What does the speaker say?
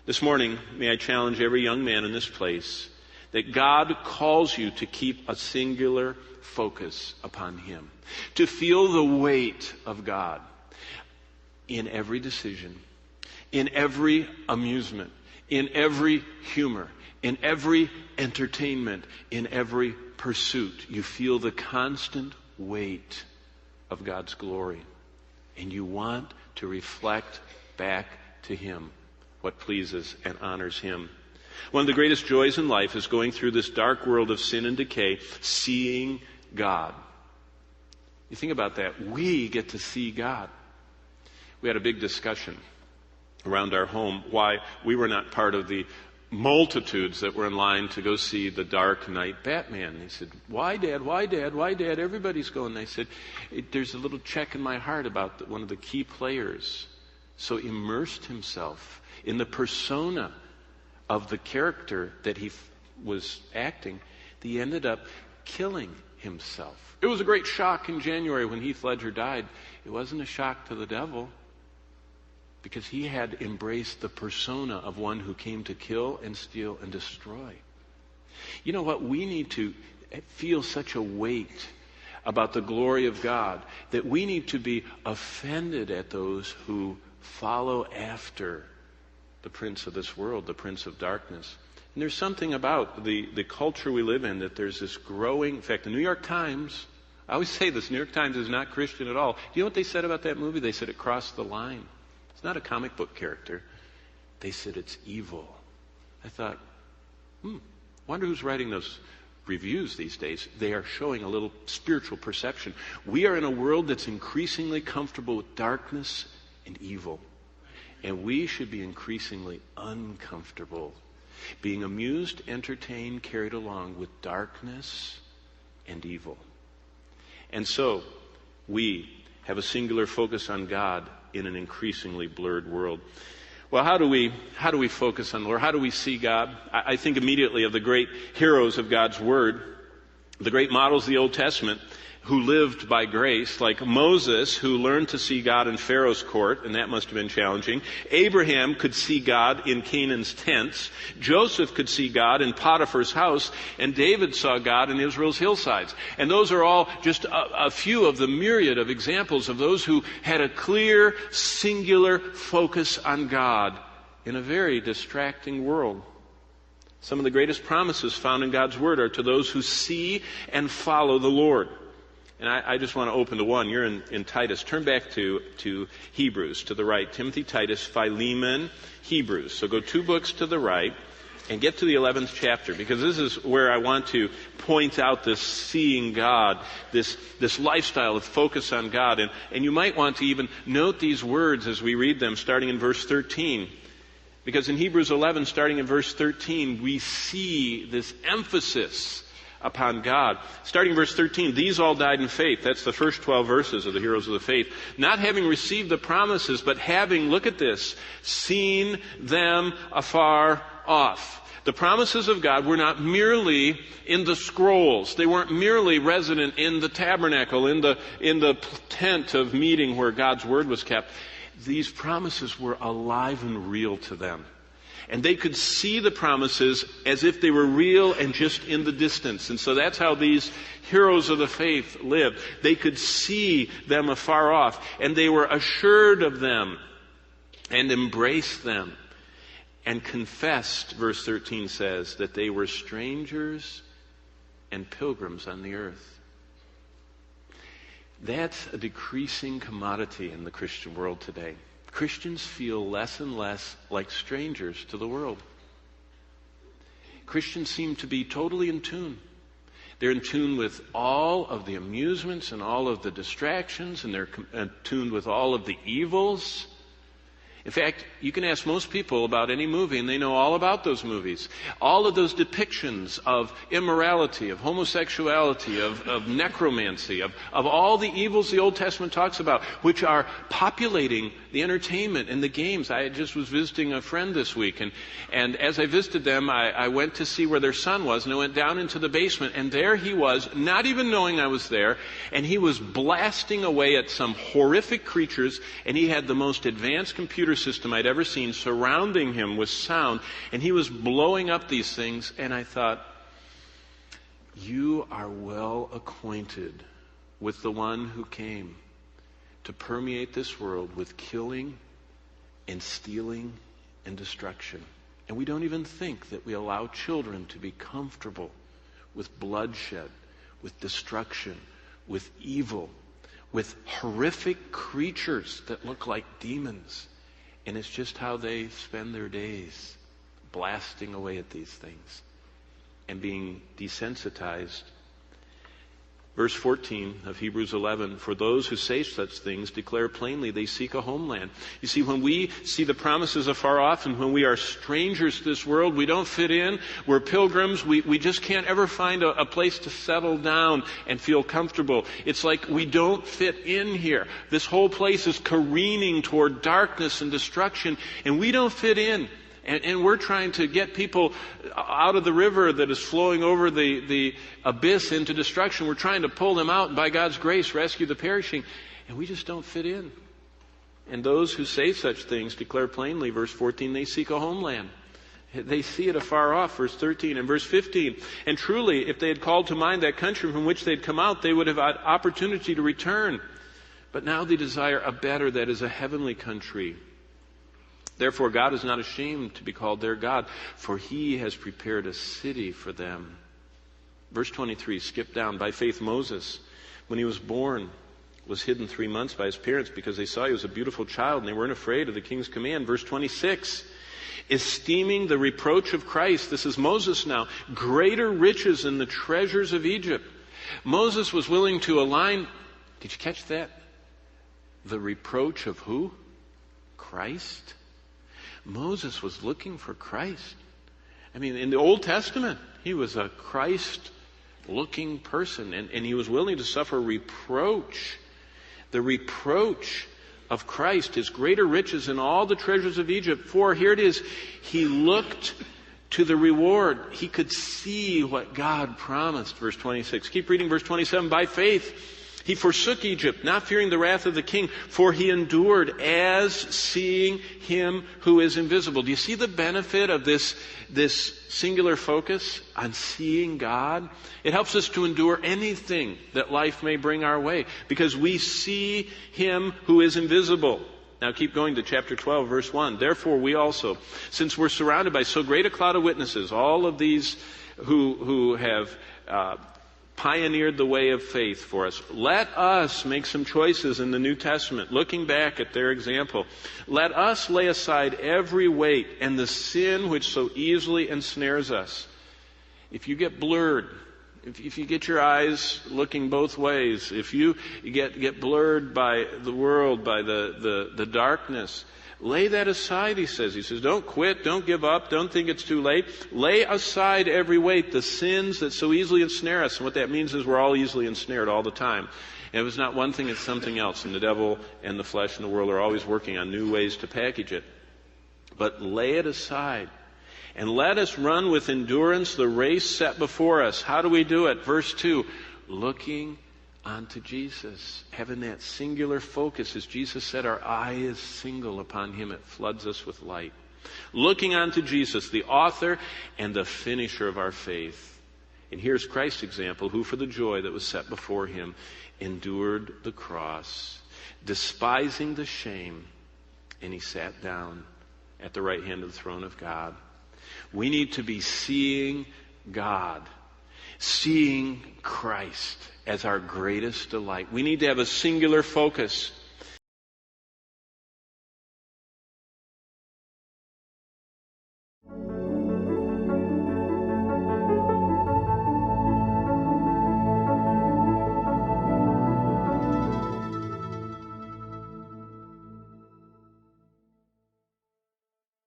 This morning, may I challenge every young man in this place that God calls you to keep a singular focus upon Him, to feel the weight of God in every decision, in every amusement, in every humor, in every entertainment, in every pursuit. You feel the constant weight of God's glory, and you want to reflect back to Him what pleases and honors Him. One of the greatest joys in life is going through this dark world of sin and decay, seeing God. You think about that. We get to see God. We had a big discussion around our home why we were not part of the multitudes that were in line to go see the Dark Knight Batman. And he said, why, Dad? Why, Dad? Why, Dad? Everybody's going. And I said, there's a little check in my heart about one of the key players. So immersed himself in the persona of the character that he was acting, that he ended up killing himself. It was a great shock in January when Heath Ledger died. It wasn't a shock to the devil, because he had embraced the persona of one who came to kill and steal and destroy. You know what? We need to feel such a weight about the glory of God that we need to be offended at those who follow after the prince of this world, the prince of darkness. And there's something about the culture we live in that there's this growing... In fact, the New York Times, I always say this, New York Times is not Christian at all. Do you know what they said about that movie? They said it crossed the line. It's not a comic book character. They said it's evil. I thought, wonder who's writing those reviews these days. They are showing a little spiritual perception. We are in a world that's increasingly comfortable with darkness and evil. And we should be increasingly uncomfortable, being amused, entertained, carried along with darkness and evil. And so, we have a singular focus on God in an increasingly blurred world. Well, how do we focus on the Lord? How do we see God? I think immediately of the great heroes of God's Word, the great models of the Old Testament who lived by grace, like Moses, who learned to see God in Pharaoh's court, and that must have been challenging. Abraham could see God in Canaan's tents. Joseph could see God in Potipher's house, and David saw God in Israel's hillsides. And those are all just a few of the myriad of examples of those who had a clear, singular focus on God in a very distracting world. Some of the greatest promises found in God's Word are to those who see and follow the Lord. And I just want to open to one. You're in Titus. Turn back to Hebrews, to the right. Timothy, Titus, Philemon, Hebrews. So go 2 books to the right and get to the 11th chapter, because this is where I want to point out this seeing God, this lifestyle of focus on God. And you might want to even note these words as we read them, starting in verse 13. Because in Hebrews 11, starting in verse 13, we see this emphasis upon God. Starting verse 13, these all died in faith. That's the first 12 verses of the heroes of the faith. Not having received the promises, but having, look at this, seen them afar off. The promises of God were not merely in the scrolls. They weren't merely resident in the tabernacle, in the tent of meeting where God's word was kept. These promises were alive and real to them. And they could see the promises as if they were real and just in the distance. And so that's how these heroes of the faith lived. They could see them afar off, and they were assured of them and embraced them and confessed, verse 13 says, that they were strangers and pilgrims on the earth. That's a decreasing commodity in the Christian world today. Christians feel less and less like strangers to the world. Christians seem to be totally in tune. They're in tune with all of the amusements and all of the distractions, and they're in tune with all of the evils. In fact, you can ask most people about any movie, and they know all about those movies. All of those depictions of immorality, of homosexuality, of necromancy, of all the evils the Old Testament talks about, which are populating the entertainment and the games. I just was visiting a friend this week, and as I visited them, I went to see where their son was, and I went down into the basement, and there he was, not even knowing I was there, and he was blasting away at some horrific creatures, and he had the most advanced computer system I'd ever seen surrounding him with sound, and he was blowing up these things, and I thought, you are well acquainted with the one who came to permeate this world with killing and stealing and destruction. And we don't even think that we allow children to be comfortable with bloodshed, with destruction, with evil, with horrific creatures that look like demons. And it's just how they spend their days, blasting away at these things and being desensitized. Verse 14 of Hebrews 11, for those who say such things declare plainly they seek a homeland. You see, when we see the promises afar off and when we are strangers to this world, we don't fit in, we're pilgrims, we just can't ever find a place to settle down and feel comfortable. It's like we don't fit in here. This whole place is careening toward darkness and destruction, and we don't fit in. And we're trying to get people out of the river that is flowing over the abyss into destruction. We're trying to pull them out and by God's grace rescue the perishing. And we just don't fit in. And those who say such things declare plainly, verse 14, they seek a homeland. They see it afar off, verse 13. And verse 15, and truly, if they had called to mind that country from which they'd come out, they would have had opportunity to return. But now they desire a better, that is a heavenly country. Therefore, God is not ashamed to be called their God, for he has prepared a city for them. Verse 23, skip down. By faith, Moses, when he was born, was hidden 3 months by his parents because they saw he was a beautiful child and they weren't afraid of the king's command. Verse 26, esteeming the reproach of Christ, this is Moses now, greater riches than the treasures of Egypt. Moses was willing to align, did you catch that? The reproach of who? Christ. Moses was looking for Christ. I mean, in the Old Testament, he was a Christ-looking person, and he was willing to suffer reproach. The reproach of Christ, his greater riches than all the treasures of Egypt. For, here it is, he looked to the reward. He could see what God promised. Verse 26. Keep reading verse 27. By faith, he forsook Egypt, not fearing the wrath of the king, for he endured as seeing him who is invisible. Do you see the benefit of this singular focus on seeing God? It helps us to endure anything that life may bring our way, because we see him who is invisible. Now keep going to chapter 12, verse 1. Therefore we also, since we're surrounded by so great a cloud of witnesses, all of these who have pioneered the way of faith for us. Let us make some choices in the New Testament, looking back at their example. Let us lay aside every weight and the sin which so easily ensnares us. If you get blurred, if you get your eyes looking both ways, if you get blurred by the world, by the darkness, lay that aside, he says. He says, don't quit, don't give up, don't think it's too late. Lay aside every weight, the sins that so easily ensnare us. And what that means is we're all easily ensnared all the time. And if it's not one thing, it's something else. And the devil and the flesh and the world are always working on new ways to package it. But lay it aside. And let us run with endurance the race set before us. How do we do it? Verse 2, looking onto Jesus, having that singular focus. As Jesus said, our eye is single upon him. It floods us with light. Looking onto Jesus, the author and the finisher of our faith. And here's Christ's example, who for the joy that was set before him endured the cross, despising the shame, and he sat down at the right hand of the throne of God. We need to be seeing God, seeing Christ as our greatest delight. We need to have a singular focus.